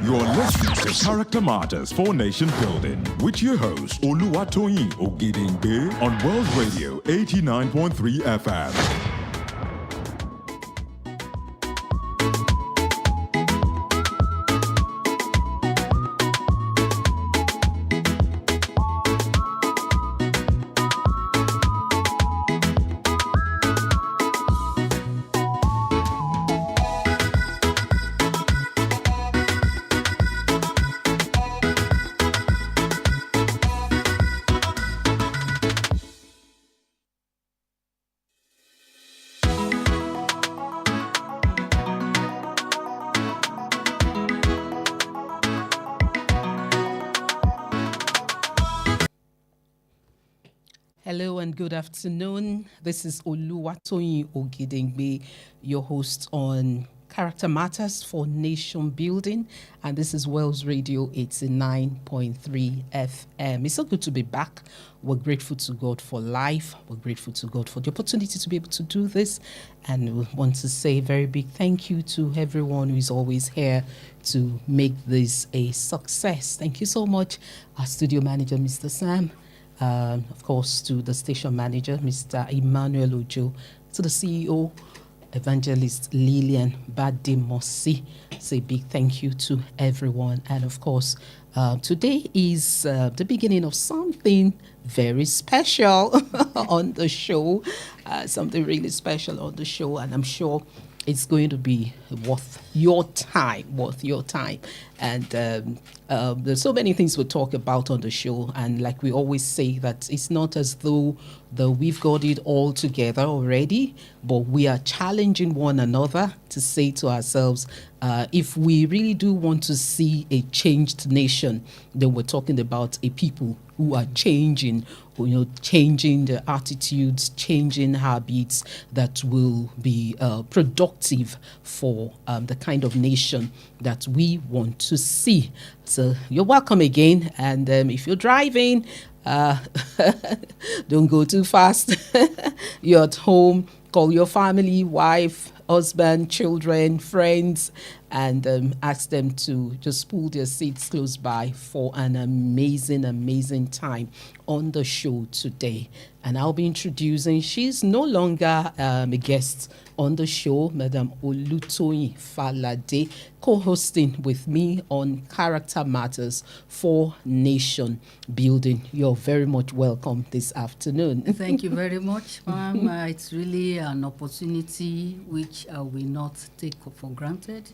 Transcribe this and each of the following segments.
You're listening to Character Matters for Nation Building with your host, Oluwatoyin Ogedengbe on World Radio 89.3 FM. Hello and good afternoon. This is Oluwatoyin Ogedengbe, your host on Character Matters for Nation Building, and this is Wells Radio 89.3 FM. It's so good to be back. We're grateful to God for life. We're grateful to God for the opportunity to be able to do this, and we want to say a very big thank you to everyone who is always here to make this a success. Thank you so much, our studio manager, Mr. Sam. Of course, to the station manager, Mr. Emmanuel Ojo, to the CEO, Evangelist Lillian Bademosi. Say a big thank you to everyone. And of course, today is the beginning of something very special on the show, something really special on the show, and I'm sure it's going to be worth your time. And there's so many things we'll talk about on the show. And like we always say, that it's not as though we've got it all together already, but we are challenging one another to say to ourselves, if we really do want to see a changed nation, then we're talking about a people who are changing, changing their attitudes, changing habits that will be productive for the kind of nation that we want to see. So you're welcome again. And if you're driving, don't go too fast. You're at home, call your family, wife, husband, children, friends, and ask them to just pull their seats close by for an amazing time on the show today. And I'll be introducing, she's no longer a guest on the show, Madam Oluwatoyin Falade, co-hosting with me on Character Matters for Nation Building. You're very much welcome this afternoon. Thank you very much, ma'am. It's really an opportunity which I will not take for granted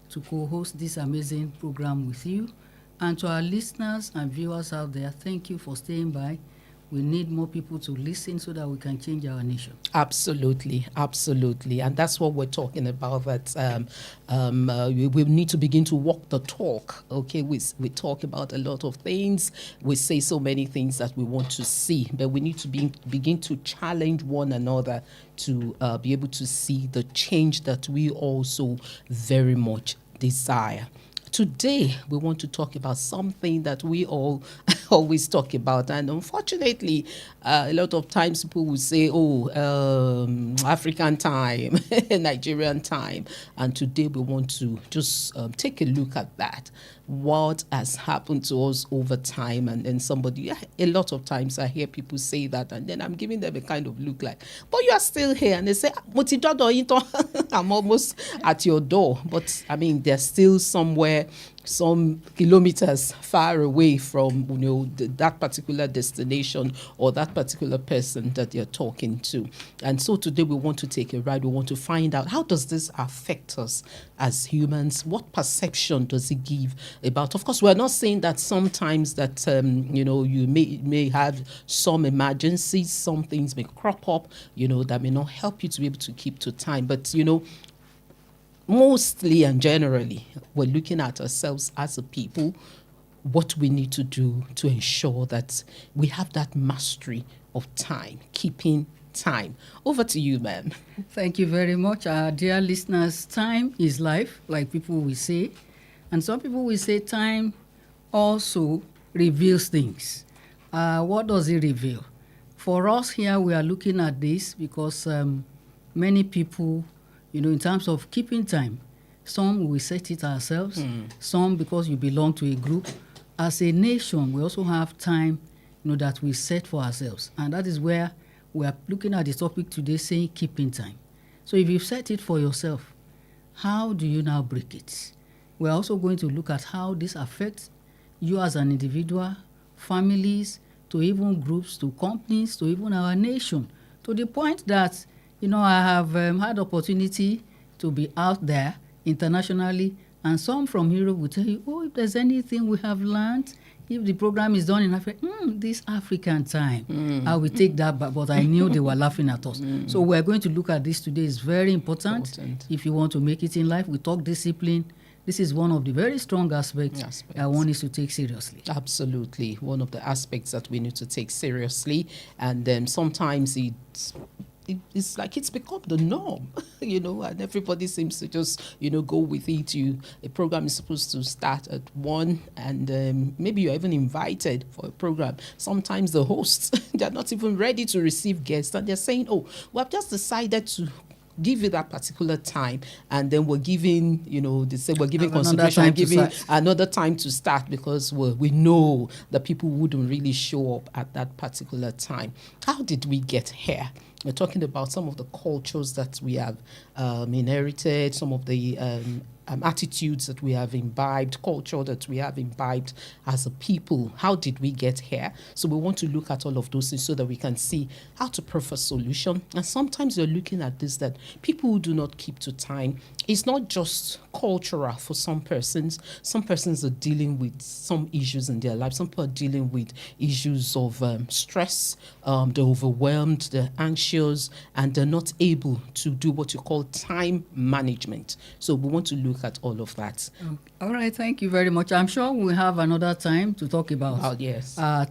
to co-host this amazing program with you. And to our listeners and viewers out there, thank you for staying by. We need more people to listen so that we can change our nation. Absolutely. And that's what we're talking about, that we need to begin to walk the talk. Okay, we talk about a lot of things. We say so many things that we want to see, but we need to begin to challenge one another to be able to see the change that we also very much desire. Today, we want to talk about something that we all always talk about. And unfortunately, a lot of times people will say, African time, Nigerian time. And today we want to just take a look at that. What has happened to us over time. And then a lot of times I hear people say that, and then I'm giving them a kind of look like, but you are still here. And they say, I'm almost at your door. But I mean, they're still somewhere, some kilometers far away from that particular destination or that particular person that you're talking to. And so today we want to take a ride. We want to find out, how does this affect us as humans? What perception does it give about? Of course, we're not saying that sometimes that you may have some emergencies, some things may crop up, that may not help you to be able to keep to time. But mostly and generally, we're looking at ourselves as a people, what we need to do to ensure that we have that mastery of time, keeping time. Over to you, ma'am. Thank you very much. Our dear listeners, time is life, like people will say. And some people will say time also reveals things. What does it reveal? For us here, we are looking at this because many people, in terms of keeping time, Some we set it ourselves. Some because you belong to a group. As a nation, we also have time, that we set for ourselves. And that is where we are looking at the topic today, saying keeping time. So if you've set it for yourself, how do you now break it? We're also going to look at how this affects you as an individual, families, to even groups, to companies, to even our nation, to the point that, I have had opportunity to be out there internationally, and some from Europe will tell you, if there's anything we have learned, if the program is done in Africa, this African time, I will take that back, but I knew they were laughing at us. So we're going to look at this today. It's very important. If you want to make it in life. We talk discipline. This is one of the very strong aspects I want us to take seriously. Absolutely. One of the aspects that we need to take seriously. And sometimes it's like it's become the norm, and everybody seems to just, go with it. A program is supposed to start at 1, and maybe you're even invited for a program. Sometimes the hosts, they're not even ready to receive guests, and they're saying, we have just decided to give you that particular time, and then we're giving, they say we're giving consideration, giving another time to start because we know that people wouldn't really show up at that particular time. How did we get here? We're talking about some of the cultures that we have inherited, some of the attitudes that we have imbibed, culture that we have imbibed as a people. How did we get here? So we want to look at all of those things so that we can see how to prefer solution. And sometimes you're looking at this, that people who do not keep to time, it's not just cultural for some persons. Some persons are dealing with some issues in their life. Some people are dealing with issues of stress. They're overwhelmed, they're anxious, and they're not able to do what you call time management. So we want to look at all of that. All right, thank you very much. I'm sure we'll have another time to talk about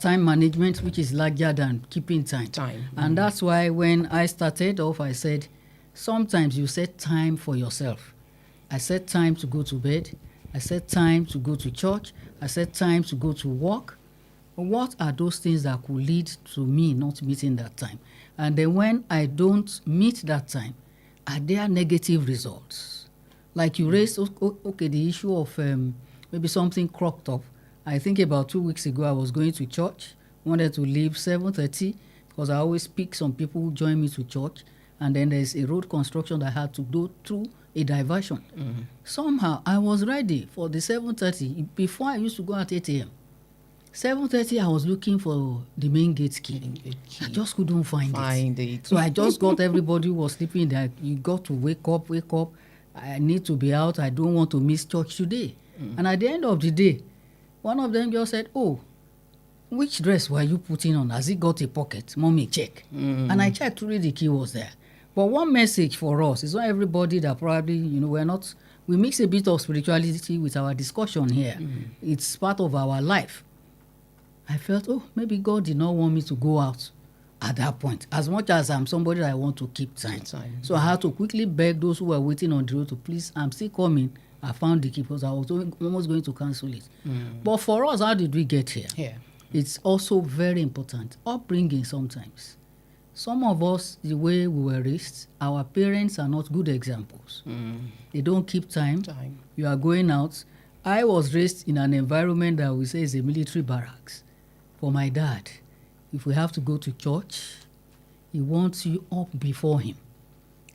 time management, which is larger than keeping time. And that's why when I started off, I said, sometimes you set time for yourself. I set time to go to bed. I set time to go to church. I set time to go to work. What are those things that could lead to me not meeting that time? And then when I don't meet that time, are there negative results? Like you raised, the issue of maybe something cropped up. I think about 2 weeks ago, I was going to church, wanted to leave 7:30 because I always pick some people who join me to church. And then there's a road construction that I had to go through a diversion. Somehow, I was ready for the 7:30. Before, I used to go at 8 a.m. 7:30, I was looking for the main gate key. I just couldn't find it. So I just got everybody who was sleeping there. You got to wake up. I need to be out. I don't want to miss church today. And at the end of the day, one of them just said, which dress were you putting on? Has it got a pocket? Mommy, check. And I checked, really the key was there. But one message for us is not everybody that probably, we mix a bit of spirituality with our discussion here. It's part of our life. I felt, maybe God did not want me to go out at that point, as much as I'm somebody that I want to keep time. So I had to quickly beg those who were waiting on the road to please, I'm still coming. I found the key because I was almost going to cancel it. But for us, how did we get here? It's also very important. Upbringing sometimes. Some of us, the way we were raised, our parents are not good examples. They don't keep time. You are going out. I was raised in an environment that we say is a military barracks. For my dad, if we have to go to church, he wants you up before him.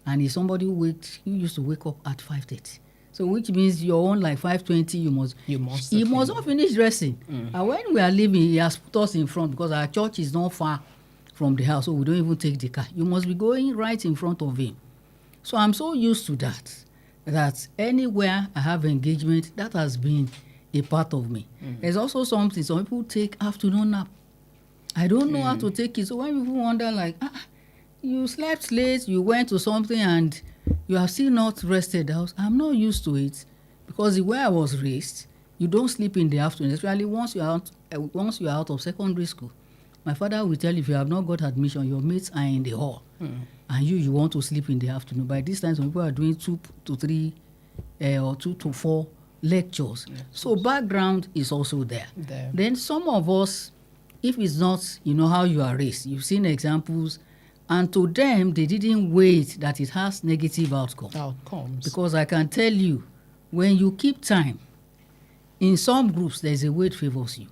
And he's somebody who used to wake up at 5:30. So which means you're on like 5:20, you must not finish dressing. And when we are leaving, he has put us in front because our church is not far from the house, so we don't even take the car. You must be going right in front of him. So I'm so used to that anywhere I have engagement, that has been a part of me. There's also something, some people take afternoon nap. I don't know how to take it. So when people wonder like, you slept late, you went to something and you have still not rested out. I'm not used to it because the way I was raised, you don't sleep in the afternoon, especially once you're out of secondary school. My father will tell you, if you have not got admission, your mates are in the hall. And you want to sleep in the afternoon. By this time, some people are doing 2 to 3 or 2 to 4 lectures. So background is also there. Then some of us, if it's not, how you are raised, you've seen examples, and to them, they didn't wait that it has negative outcomes. Because I can tell you, when you keep time, in some groups, there's a way it favors you.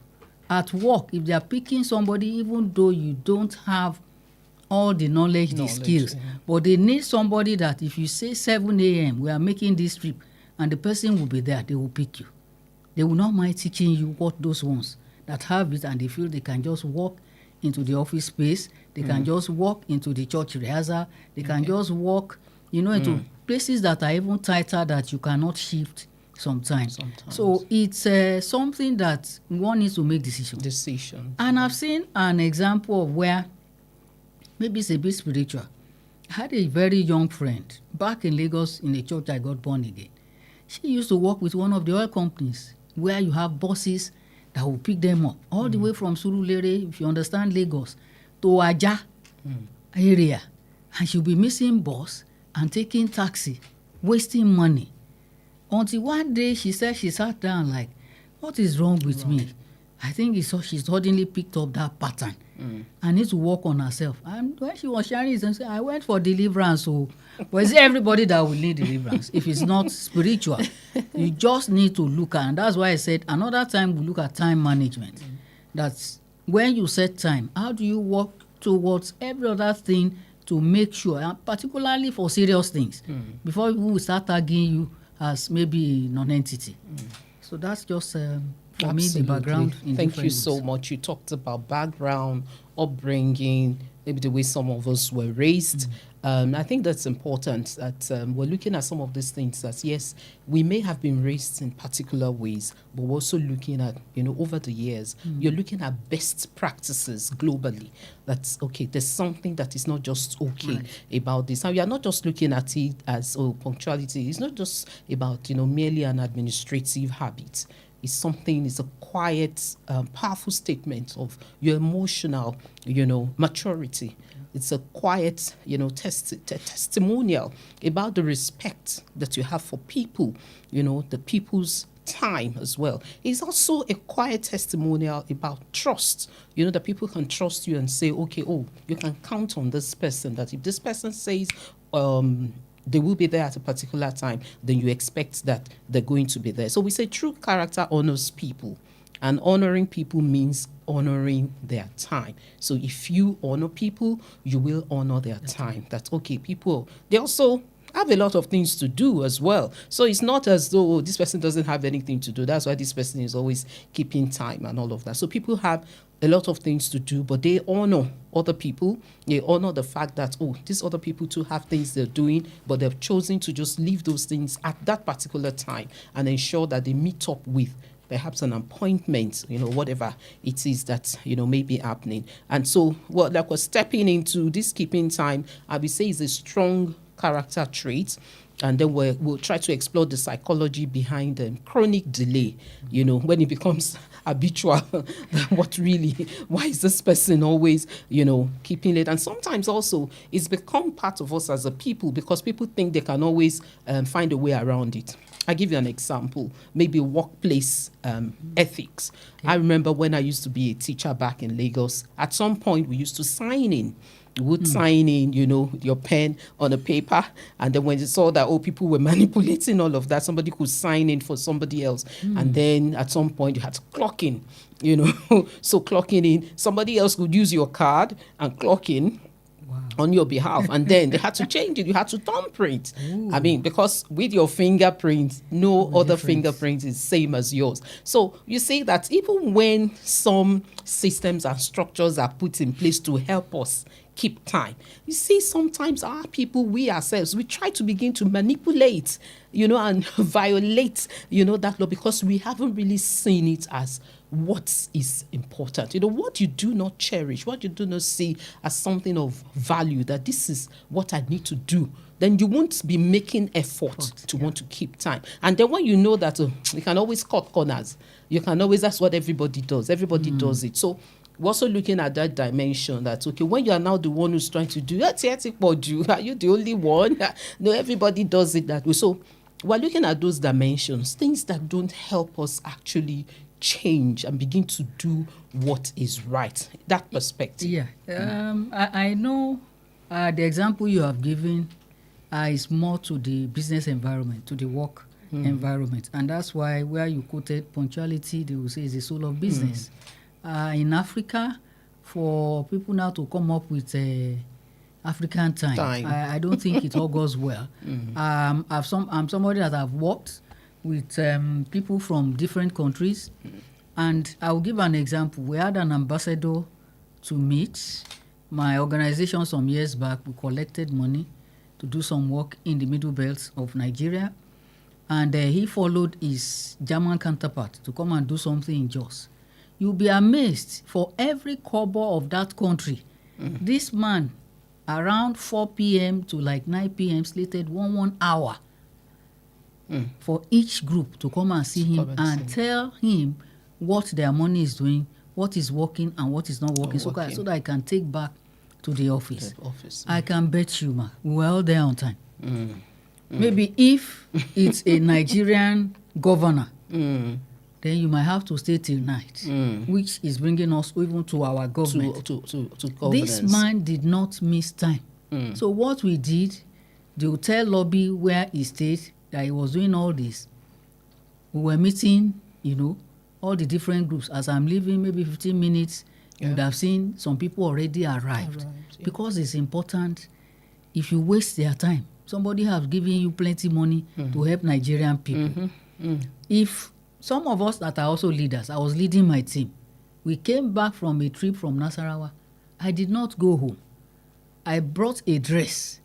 At work, if they are picking somebody, even though you don't have all the knowledge, the skills, but they need somebody that if you say 7 a.m., we are making this trip, and the person will be there, they will pick you. They will not mind teaching you what those ones that have it and they feel they can just walk into the office space, they can just walk into the church rehearsal, they can just walk, into places that are even tighter that you cannot shift sometimes. So it's something that one needs to make decisions. And I've seen an example of where maybe it's a bit spiritual. I had a very young friend back in Lagos in a church I got born again. She used to work with one of the oil companies where you have buses that will pick them up all the way from Surulere, if you understand Lagos, to Aja area. And she'll be missing bus and taking taxi, wasting money. Until one day she said she sat down like, what is wrong with me? I think she suddenly picked up that pattern. I need to work on herself. And when she was sharing it, she said, I went for deliverance. But is it everybody that will need deliverance? If it's not spiritual, you just need to look at, and that's why I said another time we look at time management. That's when you set time, how do you work towards every other thing to make sure, and particularly for serious things, before people will start tagging you as maybe a non-entity. So that's just for me the background. Thank you so much. You talked about background, upbringing, maybe the way some of us were raised. I think that's important that we're looking at some of these things that, yes, we may have been raised in particular ways, but we're also looking at, over the years, you're looking at best practices globally. That's okay. There's something that is not just okay about this. And we are not just looking at it as, punctuality. It's not just about, merely an administrative habit. It's something, it's a quiet, powerful statement of your emotional, maturity. It's a quiet, testimonial about the respect that you have for people, the people's time as well. It's also a quiet testimonial about trust, that people can trust you and say, okay, you can count on this person, that if this person says, they will be there at a particular time, then you expect that they're going to be there. So we say true character honors people, and honoring people means honoring their time. So if you honor people, you will honor their time. That's okay. People, they also have a lot of things to do as well. So it's not as though this person doesn't have anything to do. That's why this person is always keeping time and all of that. So people have a lot of things to do, but they honor other people. They honor the fact that, these other people too have things they're doing, but they've chosen to just leave those things at that particular time and ensure that they meet up with perhaps an appointment, whatever it is that, may be happening. And so like we're stepping into this keeping time, I would say is a strong character trait. And then we'll try to explore the psychology behind chronic delay, when it becomes habitual. Why is this person always, keeping late? And sometimes also it's become part of us as a people because people think they can always find a way around it. I'll give you an example, maybe workplace ethics. I remember when I used to be a teacher back in Lagos, at some point we used to sign in. You would sign in, your pen on a paper. And then when you saw that, people were manipulating all of that, somebody could sign in for somebody else. And then at some point you had to clock in, So clocking in, somebody else could use your card and clock in. On your behalf, and then they had to change it. You had to thumbprint. I mean, because with your fingerprint, no other fingerprint is same as yours. So you see that even when some systems and structures are put in place to help us keep time, you see sometimes our people, we ourselves, we try to begin to manipulate, and violate, that law because we haven't really seen it as what is important. What you do not cherish, what you do not see as something of value, that this is what I need to do, then you won't be making effort to want to keep time. And then when you know that you can always cut corners, you can always, that's what everybody does. Everybody does it. So we're also looking at that dimension that, when you are now the one who's trying to do, are you the only one? No, everybody does it that way. So we're looking at those dimensions, things that don't help us actually change and begin to do what is right. That perspective. Yeah. I know the example you have given is more to the business environment, to the work environment. And that's why where you quoted punctuality, they will say is the soul of business. In Africa, for people now to come up with African time. I don't think it all goes well. I'm somebody that I've worked with people from different countries, and I'll give an example. We had an ambassador to meet my organization some years back. We collected money to do some work in the middle belt of Nigeria, and he followed his German counterpart to come and do something in Jos. You'll be amazed, for every kobo of that country, this man around 4 p.m. to like 9 p.m. slated 1 hour for each group to come and see him and tell him what their money is doing, what is working and what is not working, so that I can take back to the office. I can bet you, ma, we're all there on time. Maybe if it's a Nigerian governor, then you might have to stay till night, which is bringing us even to our government. To governance. This man did not miss time. So what we did, the hotel lobby where he stayed, that he was doing all this, we were meeting, all the different groups. As I'm leaving, maybe 15 minutes, you would have seen some people already arrived. Because it's important, if you waste their time, somebody has given you plenty money to help Nigerian people. If some of us that are also leaders, I was leading my team, we came back from a trip from Nasarawa. I did not go home. I brought a dress,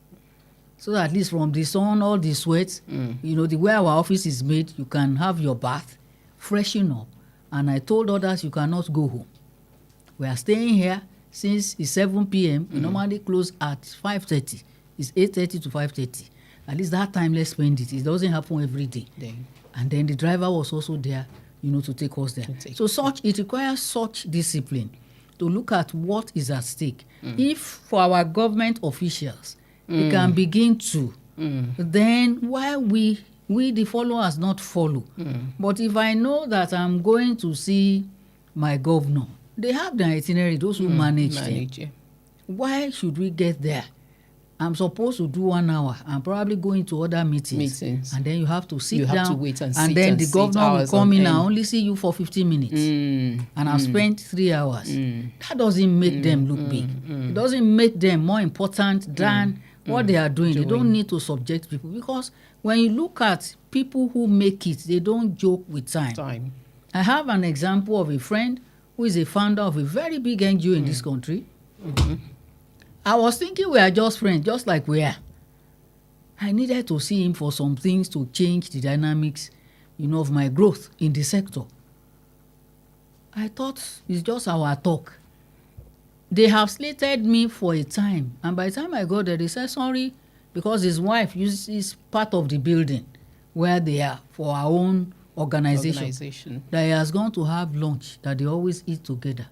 so that at least from the sun, all the sweat, the way our office is made, you can have your bath, freshen up. And I told others, you cannot go home. We are staying here since it's 7 p.m. We normally close at 5:30. It's 8:30 to 5:30. At least that time, let's spend it. It doesn't happen every day. And then the driver was also there, to take us there. So it requires such discipline to look at what is at stake. If for our government officials, we can begin to, then why we the followers not follow? But if I know that I'm going to see my governor, they have their itinerary, those who manage them. Why should we get there? I'm supposed to do 1 hour. I'm probably going to other meetings. And then you have to sit down. You have to wait and sit. And then the governor will come in and only see you for 15 minutes. And I've spent 3 hours. That doesn't make them look big. It doesn't make them more important than what they are doing. They don't need to subject people. Because when you look at people who make it, they don't joke with time. I have an example of a friend who is a founder of a very big NGO in this country. I was thinking we are just friends, just like we are. I needed to see him for some things to change the dynamics, of my growth in the sector. I thought it's just our talk. They have slated me for a time, and by the time I got there, they said sorry, because his wife is part of the building where they are for our own organization. That he has gone to have lunch, that they always eat together.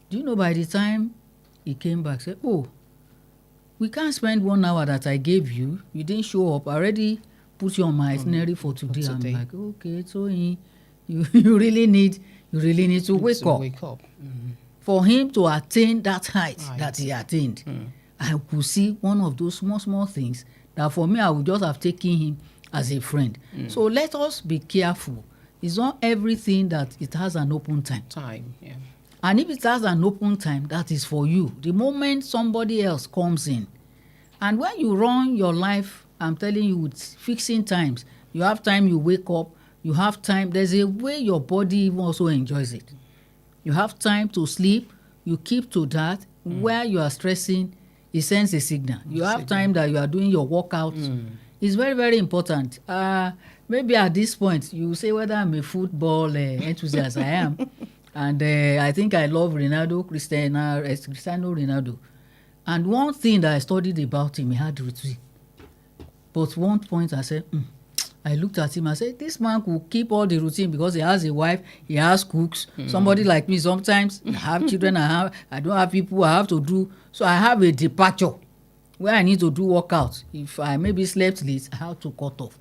Do you know, by the time he came back, said, we can't spend 1 hour that I gave you. You didn't show up. I already put you on my itinerary for today. I'm like, okay, so you really need to wake up. For him to attain that height that he attained, I could see one of those small things that for me, I would just have taken him as a friend. So let us be careful. It's not everything that it has an open time. And if it has an open time, that is for you. The moment somebody else comes in. And when you run your life, I'm telling you, with fixing times, you have time, you wake up, you have time. There's a way your body even also enjoys it. You have time to sleep, you keep to that. Where you are stressing, it sends a signal. You have time that you are doing your workouts. It's very, very important. Maybe at this point, you say whether I'm a football enthusiast, I am. And I think I love Cristiano Ronaldo. And one thing that I studied about him, he had routine. But one point I said, I looked at him and said, this man could keep all the routine because he has a wife, he has cooks. Somebody like me, sometimes I have children, I don't have people I have to do. So I have a departure where I need to do workouts. If I maybe slept late, I have to cut off.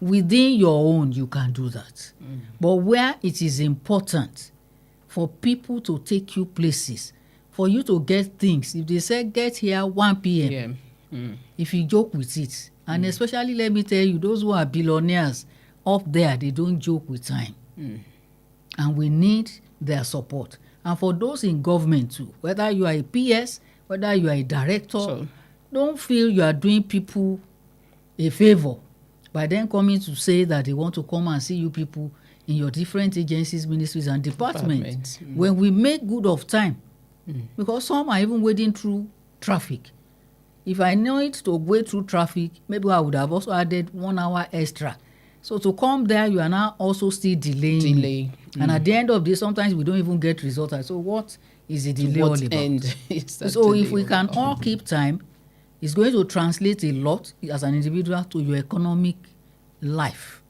Within your own, you can do that. But where it is important for people to take you places, for you to get things. If they say get here 1 p.m., if you joke with it, and especially let me tell you, those who are billionaires, up there, they don't joke with time. And we need their support. And for those in government too, whether you are a PS, whether you are a director, Sure. don't feel you are doing people a favor by then coming to say that they want to come and see you people in your different agencies, ministries and departments. When we make good of time, because some are even wading through traffic. If I know it to wade through traffic, maybe I would have also added 1 hour extra. So to come there, you are now also still delaying. And at the end of the day, sometimes we don't even get results. So what is the delay all about? End is that So delay if we can all keep time, it's going to translate a lot as an individual to your economic life.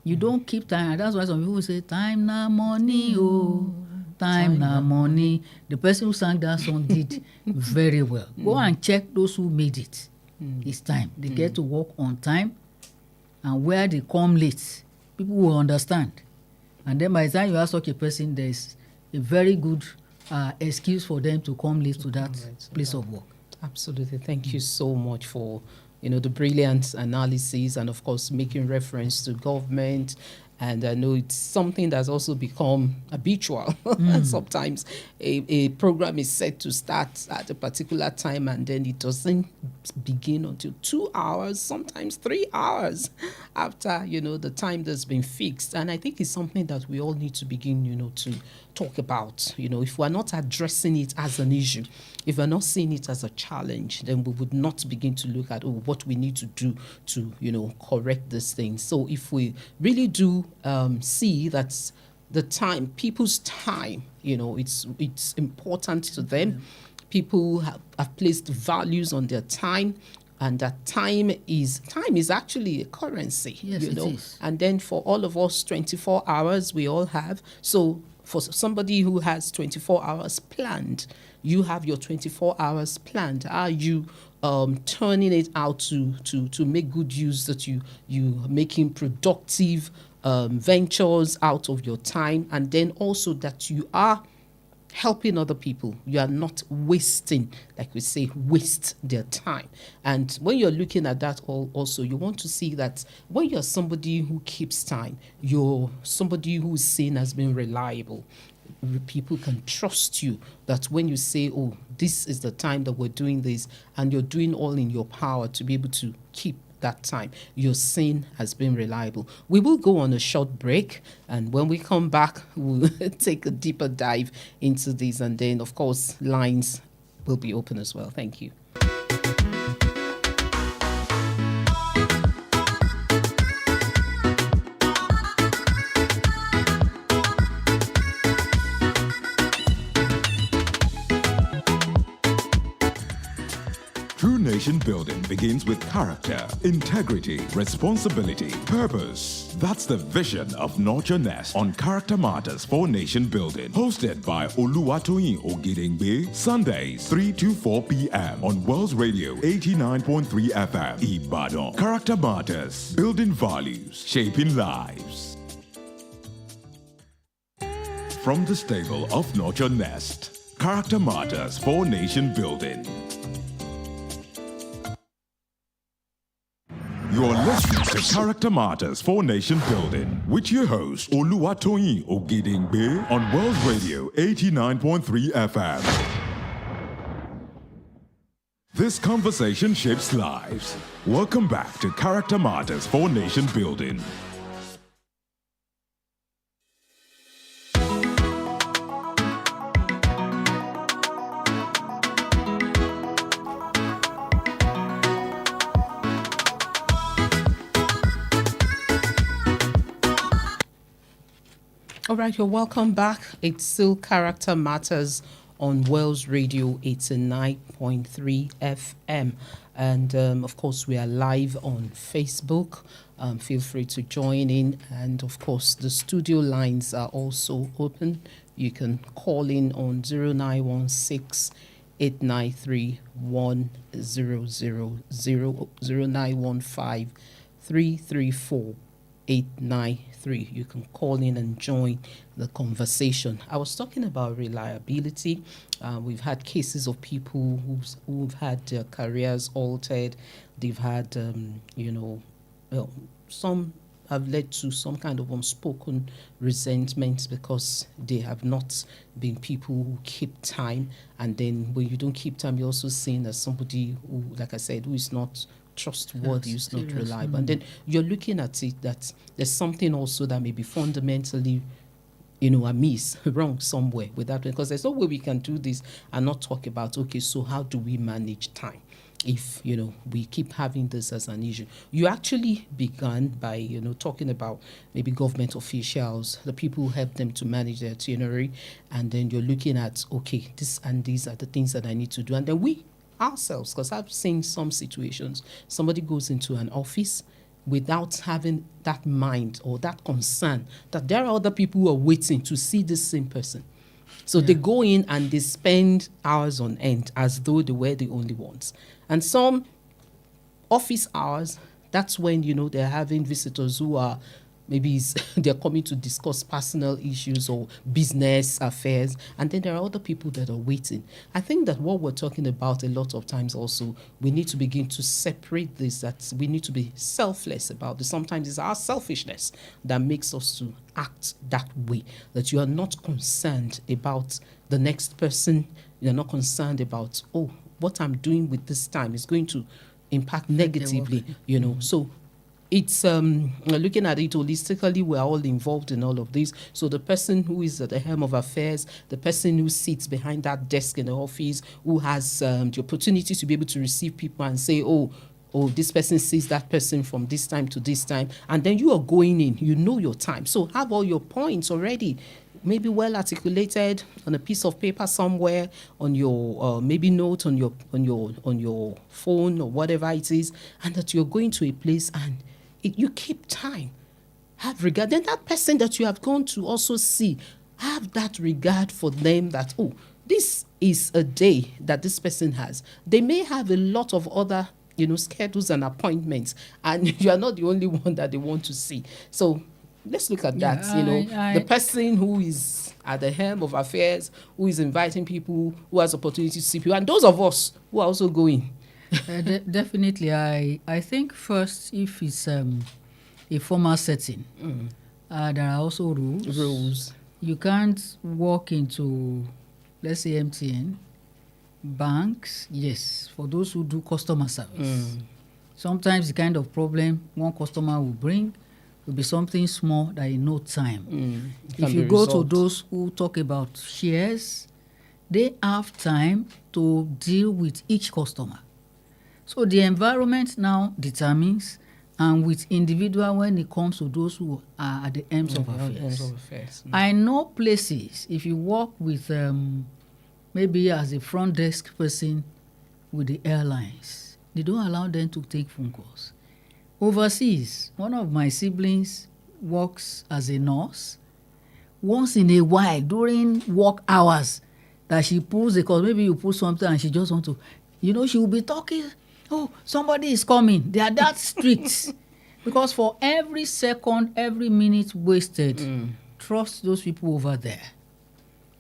You don't keep time, and that's why some people say, time na money, oh, time na money. The person who sang that song did very well. Go and check those who made it. It's time. They get to work on time, and where they come late, people will understand. And then by the time you ask such a person, there's a very good excuse for them to come late to that place of work. Absolutely. Thank you so much for, the brilliant analysis and, of course, making reference to government. And I know it's something that's also become habitual. Sometimes a program is set to start at a particular time and then it doesn't begin until 2 hours, sometimes 3 hours after, the time that's been fixed. And I think it's something that we all need to begin, to talk about. If we're not addressing it as an issue, if we're not seeing it as a challenge, then we would not begin to look at what we need to do to, correct this thing. So if we really do see that the time, people's time, it's important to them. People have placed values on their time, and that time is actually a currency. Yes, it is. And then for all of us, 24 hours we all have. So for somebody who has 24 hours planned, you have your 24 hours planned. Are you turning it out to make good use, that you making productive ventures out of your time, and then also that you are helping other people. You are not wasting, like we say, waste their time. And when you're looking at that also, you want to see that when you're somebody who keeps time, you're somebody who's seen as being reliable. People can trust you, that when you say, oh, this is the time that we're doing this, and you're doing all in your power to be able to keep that time, you're seen as being reliable. We will go on a short break, and when we come back, we'll take a deeper dive into this, and then, of course, lines will be open as well. Thank you. True nation building begins with character, integrity, responsibility, purpose. That's the vision of Nurture Nest on Character Matters for Nation Building. Hosted by Oluwatoyin Ogedengbe, Sundays 3 to 4 p.m. on Wells Radio 89.3 FM, Ibadan. Character Matters, building values, shaping lives. From the stable of Nurture Nest, Character Matters for Nation Building. You're listening to Character Matters for Nation Building with your host, Oluwatoyin Ogedengbe on Wells Radio 89.3 FM. This conversation shapes lives. Welcome back to Character Matters for Nation Building. All right, you're welcome back. It's still Character Matters on Wells Radio 89.3 FM. And of course, we are live on Facebook. Feel free to join in. And of course, the studio lines are also open. You can call in on 0916 893 1000, 0915 334 893. You can call in and join the conversation. I was talking about reliability. We've had cases of people who've had their careers altered. They've had, some have led to some kind of unspoken resentment because they have not been people who keep time. And then when you don't keep time, you're also seen as somebody who, like I said, who is not trustworthy, who's not reliable. And then you're looking at it that there's something also that may be fundamentally amiss, wrong somewhere with that, because there's no way we can do this and not talk about, okay, so how do we manage time if, we keep having this as an issue? You actually began by, talking about maybe government officials, the people who help them to manage their itinerary, and then you're looking at, okay, this and these are the things that I need to do. And then we ourselves, because I've seen some situations, somebody goes into an office without having that mind or that concern that there are other people who are waiting to see this same person. So they go in and they spend hours on end as though they were the only ones. And some office hours, that's when, they're having visitors who are maybe they're coming to discuss personal issues or business affairs. And then there are other people that are waiting. I think that what we're talking about a lot of times also, we need to begin to separate this, that we need to be selfless about this. Sometimes it's our selfishness that makes us to act that way, that you are not concerned about the next person. You're not concerned about, what I'm doing with this time is going to impact negatively, So it's looking at it holistically, we're all involved in all of this. So the person who is at the helm of affairs, the person who sits behind that desk in the office, who has the opportunity to be able to receive people and say, oh, this person sees that person from this time to this time. And then you are going in, your time. So have all your points already, maybe well articulated on a piece of paper somewhere, on your maybe note on your phone or whatever it is, and that you're going to a place and you keep time. Have regard. Then that person that you have gone to also see, have that regard for them that, this is a day that this person has. They may have a lot of other, schedules and appointments, and you are not the only one that they want to see. So let's look at that. The person who is at the helm of affairs, who is inviting people, who has opportunity to see people, and those of us who are also going. Definitely. I think first, if it's a formal setting, there are also rules. You can't walk into, let's say, MTN, banks, yes, for those who do customer service. Sometimes the kind of problem one customer will bring will be something small that in no time. If you go to those who talk about shares, they have time to deal with each customer. So the environment now determines, and with individual when it comes to those who are at the ends of affairs. I know places, if you work with maybe as a front desk person with the airlines, they don't allow them to take phone calls. Overseas, one of my siblings works as a nurse. Once in a while, during work hours, that she pulls a call, maybe you pull something and she just want to, she will be talking, somebody is coming. They are that strict. Because for every second, every minute wasted, trust those people over there.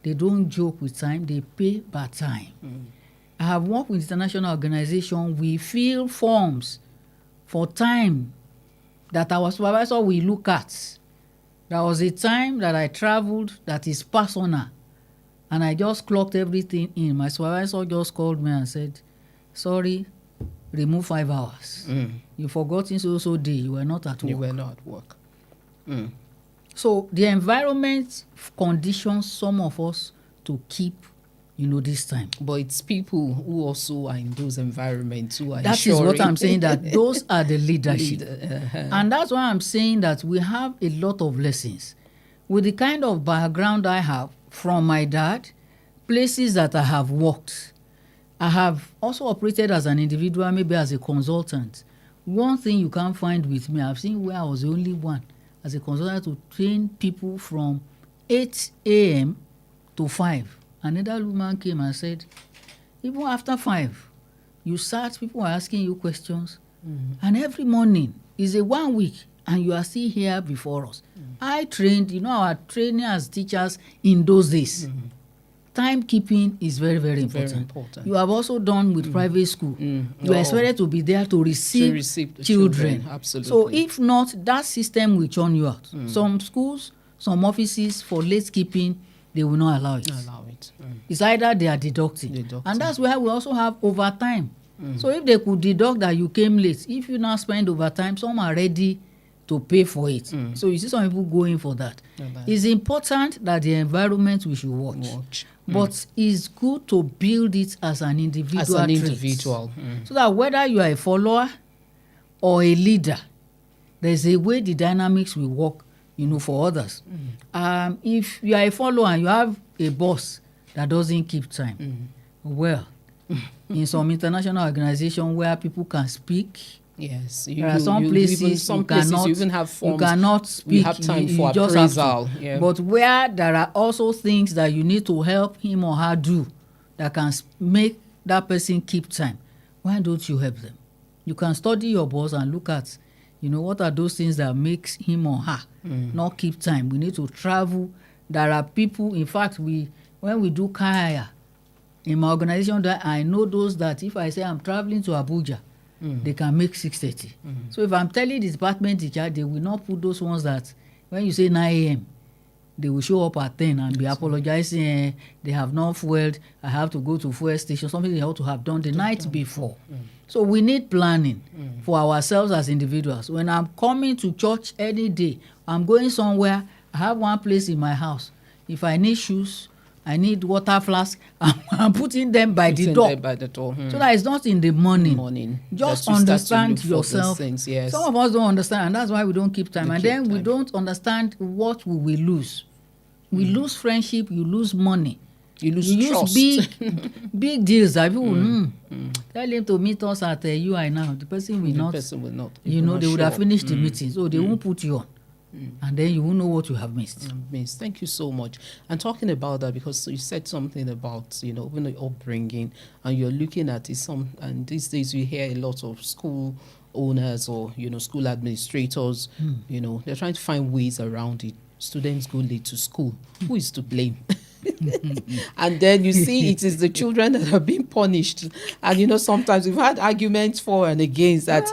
They don't joke with time, they pay by time. I have worked with international organizations. We fill forms for time that our supervisor will look at. There was a time that I traveled that is personal, and I just clocked everything in. My supervisor just called me and said, sorry, remove 5 hours. You forgot in so day, you were not at work. You were not at work. So the environment conditions some of us to keep, this time. But it's people who also are in those environments who are That is what I'm saying, that those are the leadership. And that's why I'm saying that we have a lot of lessons. With the kind of background I have from my dad, places that I have worked, I have also operated as an individual, maybe as a consultant. One thing you can't find with me, I've seen where I was the only one as a consultant to train people from 8 a.m. to 5. Another woman came and said, even after 5, you sat, people are asking you questions, and every morning is a 1 week, and you are still here before us. I trained, our training as teachers in those days. timekeeping is very, very important. Very important. You have also done with private school. You are expected to be there to receive the children. Absolutely. So if not, that system will churn you out. Some schools, some offices for late keeping, they will not allow it. It's either they are deducting. And that's where we also have overtime. So if they could deduct that you came late, if you now spend overtime, some are ready to pay for it. So you see some people going for that. It's important that the environment we should watch. But it's good to build it as an individual trait. So that whether you are a follower or a leader, there's a way the dynamics will work, for others. If you are a follower and you have a boss that doesn't keep time, well, in some international organization where people can speak, yes, there are some places you cannot, you even have forms, you cannot speak. You have time for just appraisal. But where there are also things that you need to help him or her do that can make that person keep time, why don't you help them? You can study your boss and look at, what are those things that makes him or her not keep time. We need to travel. There are people, in fact, when we do car hire, in my organization, that I know those that if I say I'm traveling to Abuja, they can make 6:30. So if I'm telling the department teacher, they will not put those ones that when you say 9 a.m., they will show up at 10 and be apologizing. They have not fueled. I have to go to fuel station, something they ought to have done the night before. So we need planning for ourselves as individuals. When I'm coming to church any day, I'm going somewhere, I have one place in my house. If I need shoes, I need water flask, I'm putting them by the door. So that it's not in the morning. Just understand yourself. Things, yes. Some of us don't understand, and that's why we don't keep time. We don't understand what we will lose. We lose friendship, you lose money. You lose trust. big deals that people tell him to meet us at UI now. The person will not. They would have finished the meeting, so they won't put you on. And then you won't know what you have missed. Thank you so much. And talking about that, because you said something about, even the upbringing, and you're looking at it, and these days you hear a lot of school owners or, school administrators, they're trying to find ways around it. Students go late to school. Who is to blame? And then you see it is the children that are being punished. And sometimes we've had arguments for and against that.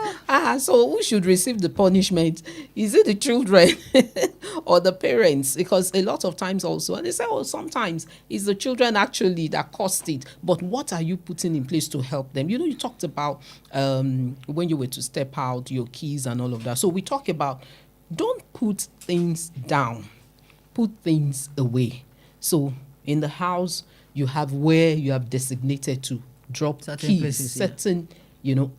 So who should receive the punishment? Is it the children or the parents? Because a lot of times also, and they say, sometimes it's the children actually that caused it. But what are you putting in place to help them? You talked about when you were to step out, your keys and all of that. So we talk about don't put things down, put things away. So in the house, you have where you have designated to drop certain keys, places, certain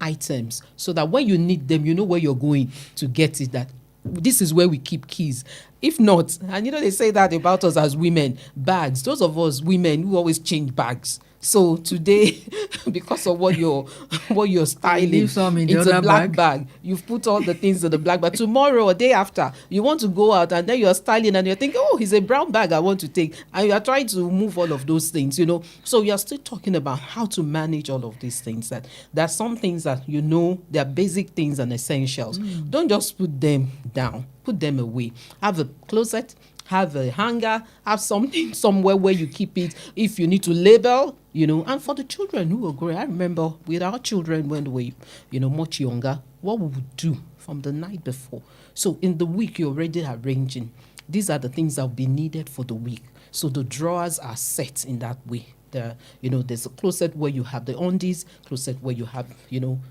items, so that when you need them, you know where you're going to get it. That this is where we keep keys. If not, and they say that about us as women, bags. Those of us women who always change bags. So today, because of what you're styling, leave some in the it's a other black bag. You've put all the things in the black bag. Tomorrow or day after, you want to go out and then you're styling and you're thinking, it's a brown bag I want to take. And you are trying to move all of those things, So you're still talking about how to manage all of these things. That there are some things that, they're basic things and essentials. Don't just put them down. Put them away. Have a closet, have a hanger, have something somewhere where you keep it. If you need to label, and for the children who are growing, I remember with our children when we were, much younger, what we would do from the night before. So in the week, you're already arranging. These are the things that will be needed for the week. So the drawers are set in that way. There's a closet where you have the undies, closet where you have,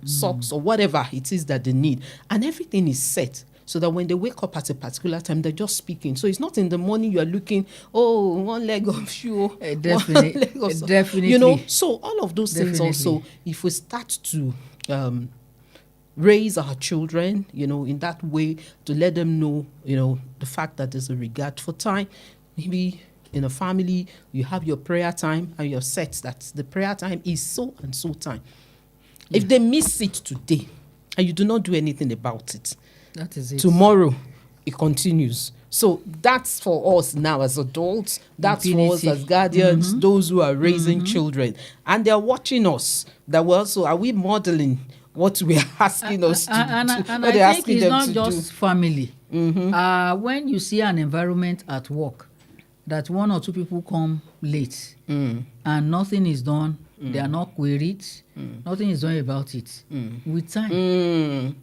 socks or whatever it is that they need. And everything is set. So that when they wake up at a particular time, they're just speaking. So it's not in the morning you are looking, one leg of shoe. Definitely. So all of those things also, if we start to raise our children, in that way, to let them know, the fact that there's a regard for time. Maybe in a family, you have your prayer time and you're set that the prayer time is so and so time. If they miss it today and you do not do anything about it, that is it. Tomorrow, it continues. So that's for us now as adults. That's for us as guardians, those who are raising children. And they're watching us. Are we modeling what we're asking us to do? And I think it's not just family. When you see an environment at work that one or two people come late and nothing is done, they are not queried, nothing is done about it. With time.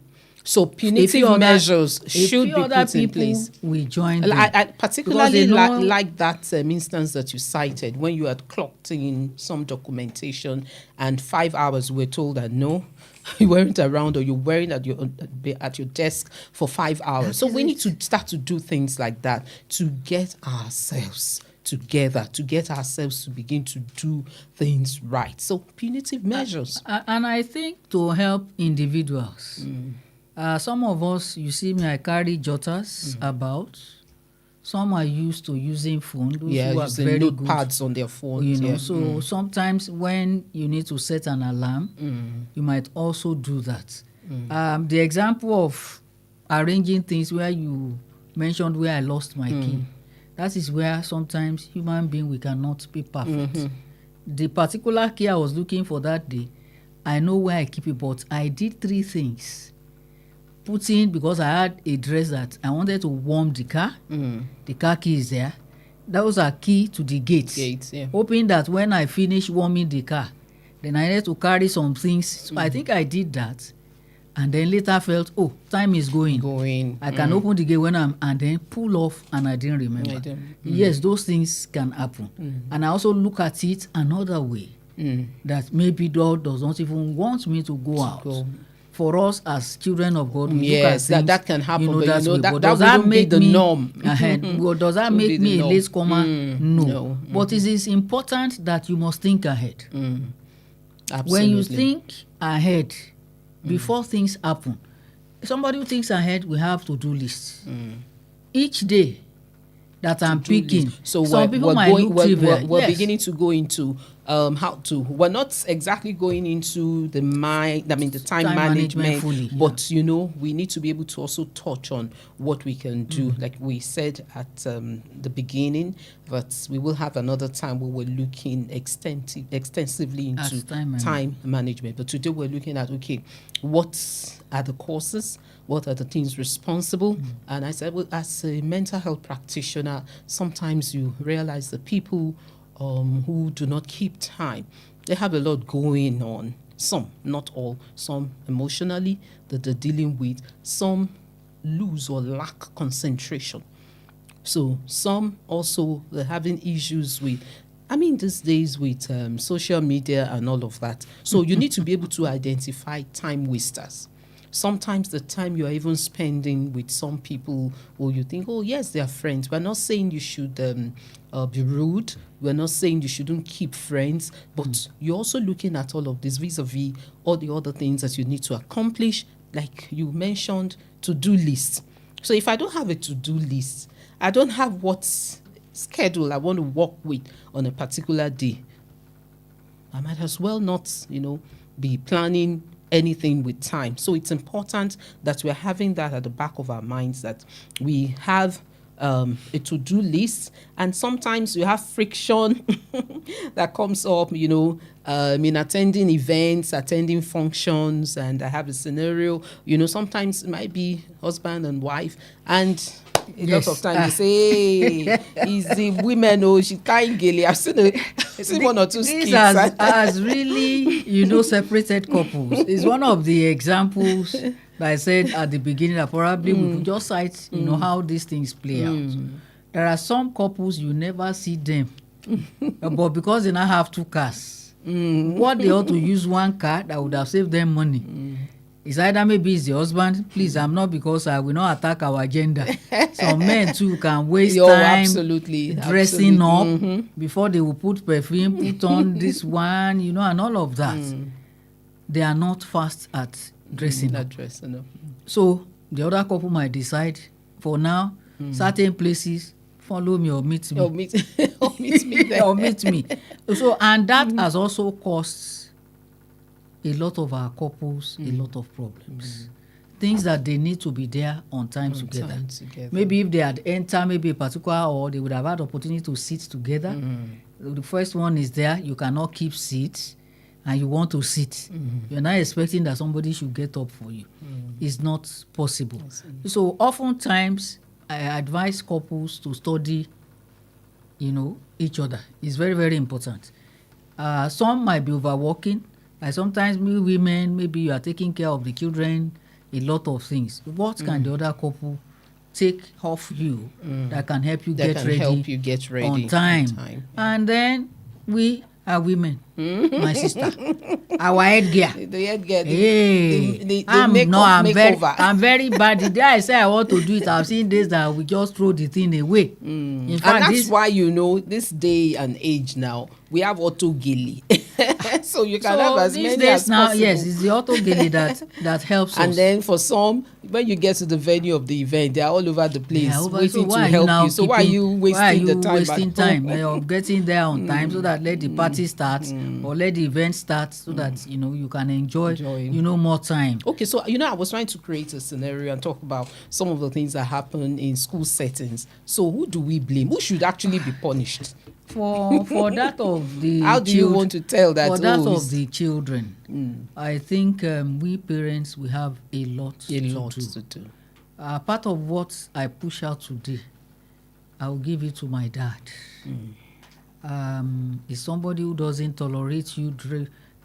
So punitive measures should be put in place. We join them. I particularly like that instance that you cited when you had clocked in some documentation and 5 hours were told that no, you weren't around or you weren't at your desk for 5 hours. So we need to start to do things like that to get ourselves together, to get ourselves to begin to do things right. So punitive measures. And I think to help individuals, some of us, you see me, I carry jotters about. Some are used to using phone. Those who are using very notepads on their phones. So sometimes when you need to set an alarm, you might also do that. The example of arranging things where you mentioned where I lost my key, that is where sometimes human being, we cannot be perfect. The particular key I was looking for that day, I know where I keep it, but I did 3 things. Putting, because I had a dress that I wanted to warm the car. The car key is there. That was a key to the gate. Hoping that when I finish warming the car, then I need to carry some things. So I think I did that. And then later felt, oh, time is going. I can open the gate when and then pull off, and I didn't remember. Yes, those things can happen. And I also look at it another way. That maybe God does not even want me to go out. For us as children of God, we look at things, that can happen, but that does that make the me norm? Does that make me a late comer? No. But it is important that you must think ahead. Absolutely. When you think ahead, before things happen, somebody who thinks ahead will have to-do lists. Each day that I'm picking, so some people might look trivial. We're beginning to go into we're not exactly going into the time management fully, but we need to be able to also touch on what we can do. Like we said at the beginning, but we will have another time where we're looking extensively into time management. But today we're looking at, okay, what are the causes? What are the things responsible? And I said, well, as a mental health practitioner, sometimes you realize the people who do not keep time, they have a lot going on. Some, not all, some emotionally that they're dealing with. Some lose or lack concentration. So some also, they're having issues with, these days with social media and all of that. So you need to be able to identify time wasters. Sometimes the time you're even spending with some people, or you think, oh, yes, they are friends. We're not saying you should be rude. We're not saying you shouldn't keep friends. But you're also looking at all of this vis-a-vis all the other things that you need to accomplish. Like you mentioned, to-do lists. So if I don't have a to-do list, I don't have what schedule I want to work with on a particular day, I might as well not, be planning anything with time. So it's important that we're having that at the back of our minds, that we have a to-do list. And sometimes you have friction that comes up, in attending events, attending functions. And I have a scenario, sometimes it might be husband and wife, and a lot of times they say, hey, it's the women, she can't get it. I've seen one or two skits. These as really, separated couples. It's one of the examples that I said at the beginning that probably we could just cite, how these things play out. There are some couples you never see them, but because they now have 2 cars, what they ought to use 1 car that would have saved them money. It's either maybe it's the husband. Please, I'm not, because I will not attack our gender. Some men too can waste time dressing up before they will put perfume, put on this one, and all of that. They are not fast at dressing up. So the other couple might decide, for now, certain places, follow me or meet me. Or meet me there. Or meet me. So, and that has also caused a lot of our couples a lot of problems. Things that they need to be there on time together. Maybe if they had entered maybe a particular, or they would have had opportunity to sit together. The first one is there, you cannot keep seats, and you want to sit. You're not expecting that somebody should get up for you. It's not possible. So oftentimes I advise couples to study each other is very, very important. Some might be overworking. Like sometimes we women, maybe you are taking care of the children, a lot of things. What can the other couple take off you that can help you get ready on time? And then we are women, my sister. Our headgear. The headgear. Hey, I'm very bad. The day I say I want to do it, I've seen days that we just throw the thing away. In fact, and that's why this day and age now, we have auto gilly. So you can have as many as now, possible. Yes, it's the auto gilly that helps us. And then for some, when you get to the venue of the event, they're all over the place waiting to help you. So why are you wasting the time? You're getting there on time so that let the party start or let the event start so that you can enjoy more time. Okay, so I was trying to create a scenario and talk about some of the things that happen in school settings. So who do we blame? Who should actually be punished? For that of the how do you want to tell that? For that of the children, I think we parents, we have a lot to do. Part of what I push out today, I will give it to my dad. Is somebody who doesn't tolerate you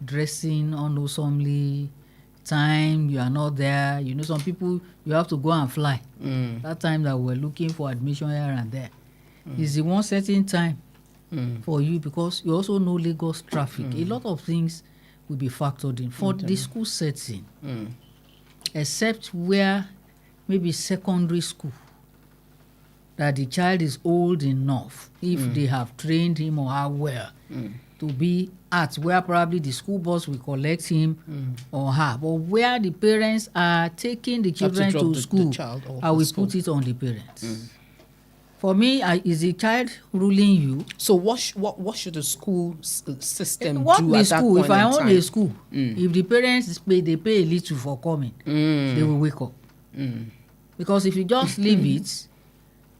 dressing unwholesomely, time you are not there. Some people you have to go and fly. That time that we're looking for admission here and there is the one certain time for you, because you also know Lagos traffic. A lot of things will be factored in for the school setting, except where maybe secondary school, that the child is old enough, if they have trained him or her well, to be at where probably the school bus will collect him or her, but where the parents are taking the children to school, I will put it on the parents. For me, is the child ruling you? So what should the school system do at that point in time? If I own a school, if the parents pay a little for coming, they will wake up. Because if you just leave it,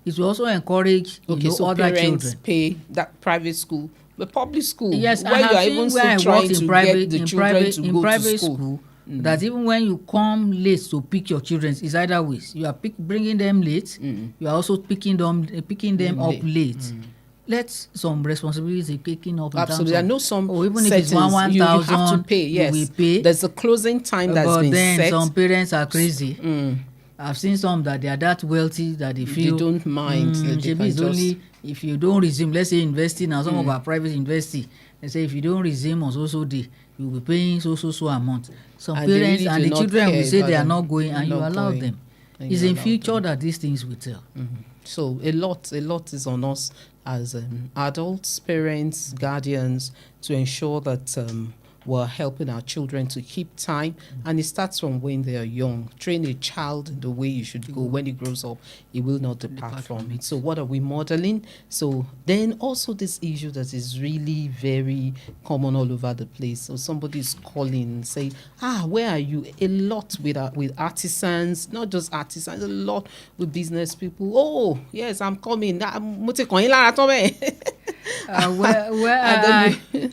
it will also encourage so other parents children. Pay that private school, the public school. Yes, where I have you are seen even where I still trying worked to in private, get the children to go private to school. That even when you come late to pick your children, it's either ways. You are bringing them late, you are also picking them up late. Let some responsibility taken up. Absolutely, I know some even if it's 1,000, you have to pay. Yes, you will pay. There's a closing time that's been set. But then some parents are crazy. I've seen some that they are that wealthy that they feel they don't mind. Only if you don't resume, let's say investing, and some of our private investing, they say if you don't resume on so day, you will be paying so amount. Some parents really and the children will say they are not going, and you allow them. It's in future that these things will tell. So a lot is on us as adults, parents, guardians, to ensure that we're helping our children to keep time. And it starts from when they are young. Train a child the way you should go. When he grows up, he will not depart from it. So what are we modeling? So then also this issue that is really very common all over the place. So somebody is calling, saying, where are you? A lot with artisans, not just artisans, a lot with business people. Oh, yes, I'm coming.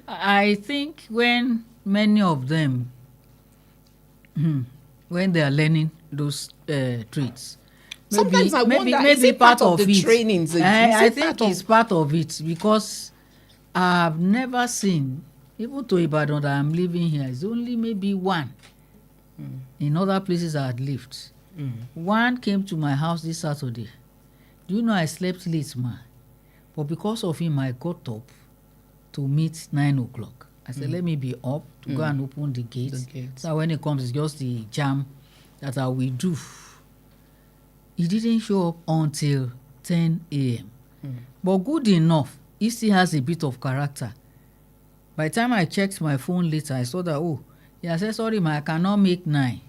I think when many of them, when they are learning those traits, sometimes I wonder, is it part of the trainings? I think it's part of it, because I've never seen, even to Ibadan that I'm living here, it's only maybe one. In other places I had lived. One came to my house this Saturday. Do you know I slept late, man? But because of him, I got up to meet 9 o'clock. I said, let me be up to go and open the gates. So when it comes, it's just the jam that I will do. He didn't show up until 10 a.m. But good enough, he still has a bit of character. By the time I checked my phone later, I saw that, I said, sorry, I cannot make 9.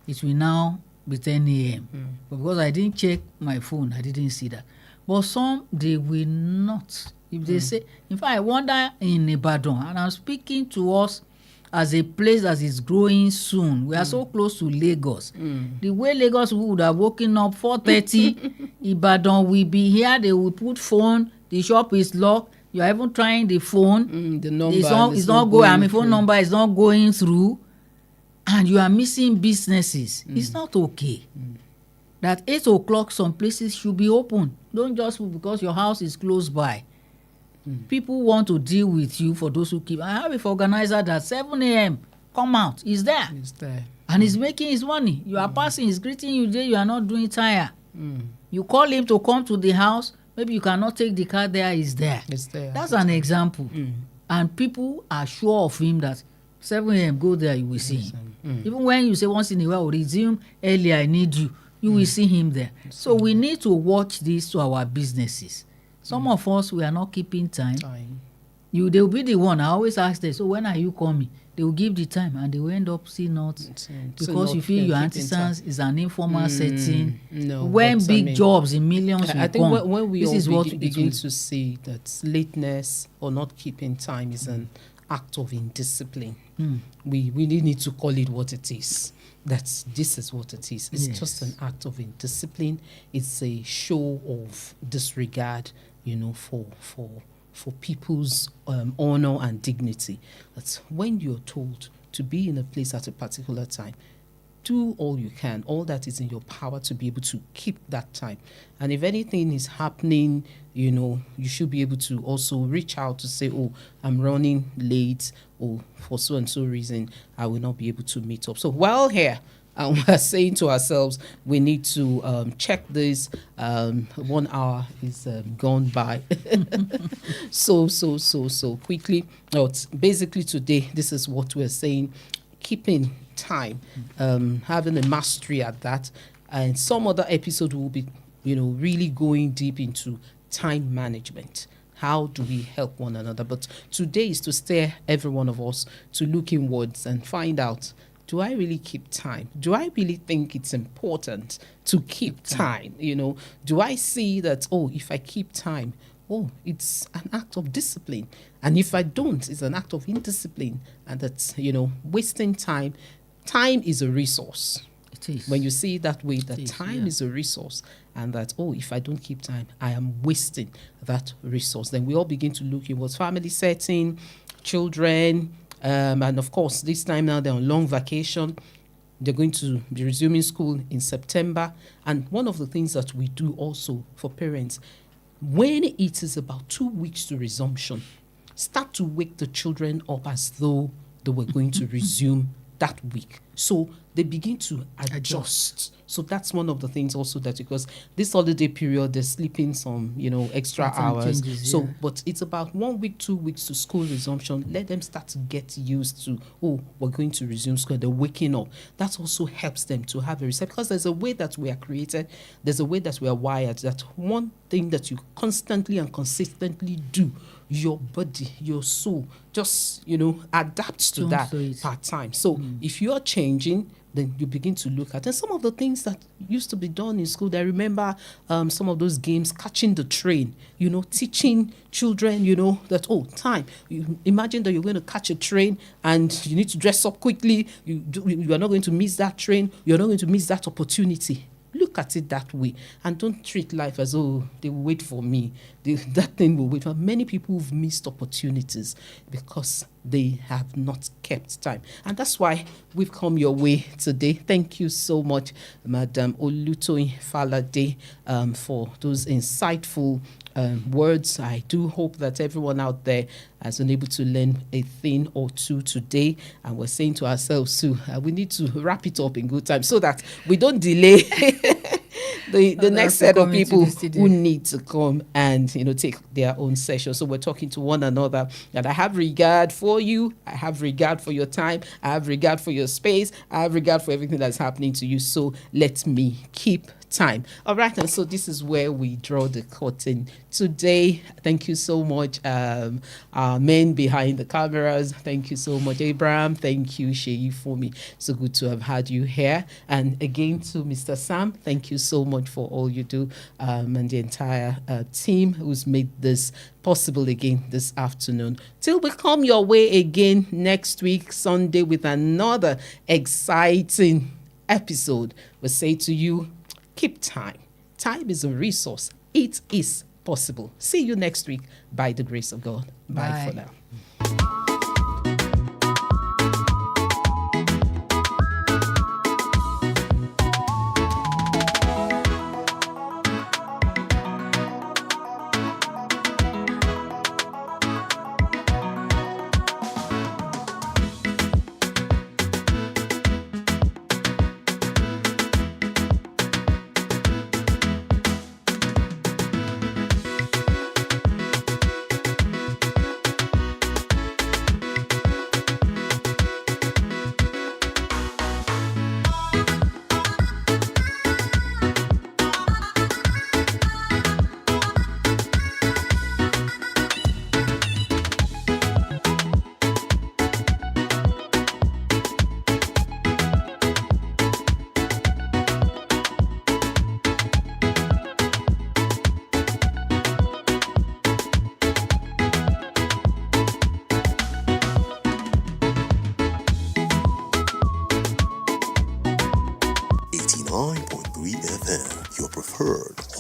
It will now be 10 a.m. But because I didn't check my phone, I didn't see that. But some, they will not. If they say, in fact, I wonder in Ibadan, and I'm speaking to us as a place that is growing soon. We are so close to Lagos. The way Lagos would have woken up 4:30, Ibadan will be here. They will put phone. The shop is locked. You are even trying the phone. The number is not going. Phone number is not going through, and you are missing businesses. It's not okay. That 8 o'clock, some places should be open. Don't just because your house is close by. People want to deal with you for those who keep. I have a organizer that 7 a.m. come out, he's there. He's there. And he's making his money. You are passing, he's greeting you there, you are not doing tire. You call him to come to the house, maybe you cannot take the car there, he's there. He's there. That's an example. And people are sure of him that 7 a.m. go there, you will see him. Even when you say once in a while, resume earlier, I need you, you will see him there. So we need to watch this to our businesses. Some of us, we are not keeping time. They will be the one. I always ask them, so when are you coming? They will give the time and they will end up still not, because you feel your artisans is an informal setting. No, when big jobs in millions will I think come, when we this all is what begin to see that lateness or not keeping time is an act of indiscipline, we really need to call it what it is. This is what it is. It's just an act of indiscipline. It's a show of disregard, for people's honor and dignity. That's when you're told to be in a place at a particular time. Do all you can, all that is in your power to be able to keep that time. And if anything is happening, you should be able to also reach out to say, oh, I'm running late, or for so and so reason, I will not be able to meet up. So while here, we're saying to ourselves, we need to check this. 1 hour is gone by so quickly. Basically today, this is what we're saying: keeping time, having a mastery at that. And some other episode will be, really going deep into time management. How do we help one another? But today is to steer every one of us to look inwards and find out, do I really keep time? Do I really think it's important to keep time? Do I see that, if I keep time, it's an act of discipline. And if I don't, it's an act of indiscipline. And that's, wasting time. Time is a resource. It is. When you see it that way, that time is a resource, and that, if I don't keep time, I am wasting that resource. Then we all begin to look at what's family setting, children, and of course, this time now they're on long vacation. They're going to be resuming school in September. And one of the things that we do also for parents, when it is about 2 weeks to resumption, start to wake the children up as though they were going to resume that week. So they begin to adjust. So that's one of the things also, that because this holiday period, they're sleeping some, extra hours. Changes, so, but it's about 1 week, 2 weeks to school resumption. Let them start to get used to, we're going to resume school. They're waking up. That also helps them to have a reset, because there's a way that we are created. There's a way that we are wired, that one thing that you constantly and consistently do, your body, your soul, just, adapts to that part time. So if you're changing, then you begin to look at, and some of the things that used to be done in school. I remember some of those games, catching the train, teaching children, that, time. You imagine that you're going to catch a train and you need to dress up quickly. You are not going to miss that train. You're not going to miss that opportunity. Look at it that way, and don't treat life as, they will wait for me. That thing will wait for many people who've missed opportunities because they have not kept time. And that's why we've come your way today. Thank you so much, Madam Oluwatoyin Falade, for those insightful words. I do hope that everyone out there has been able to learn a thing or two today. And we're saying to ourselves too, we need to wrap it up in good time so that we don't delay the next set of people who need to come and take their own session. So we're talking to one another, and I have regard for you. I have regard for your time. I have regard for your space. I have regard for everything that's happening to you. So let me keep time. All right, and so this is where we draw the curtain today. Thank you so much, our men behind the cameras. Thank you so much, Abraham. Thank you, Sheyi, for me. So good to have had you here. And again to Mr. Sam, thank you so much for all you do, and the entire team who's made this possible again this afternoon. Till we come your way again next week, Sunday, with another exciting episode. We say to you, keep time. Time is a resource. It is possible. See you next week by the grace of God. Bye for now.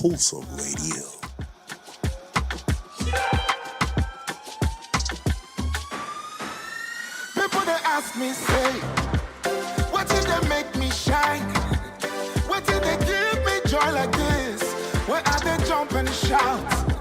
Wholesome Radio. People they ask me, say, what did they make me shine? What did they give me joy like this? Where are they jump and shout?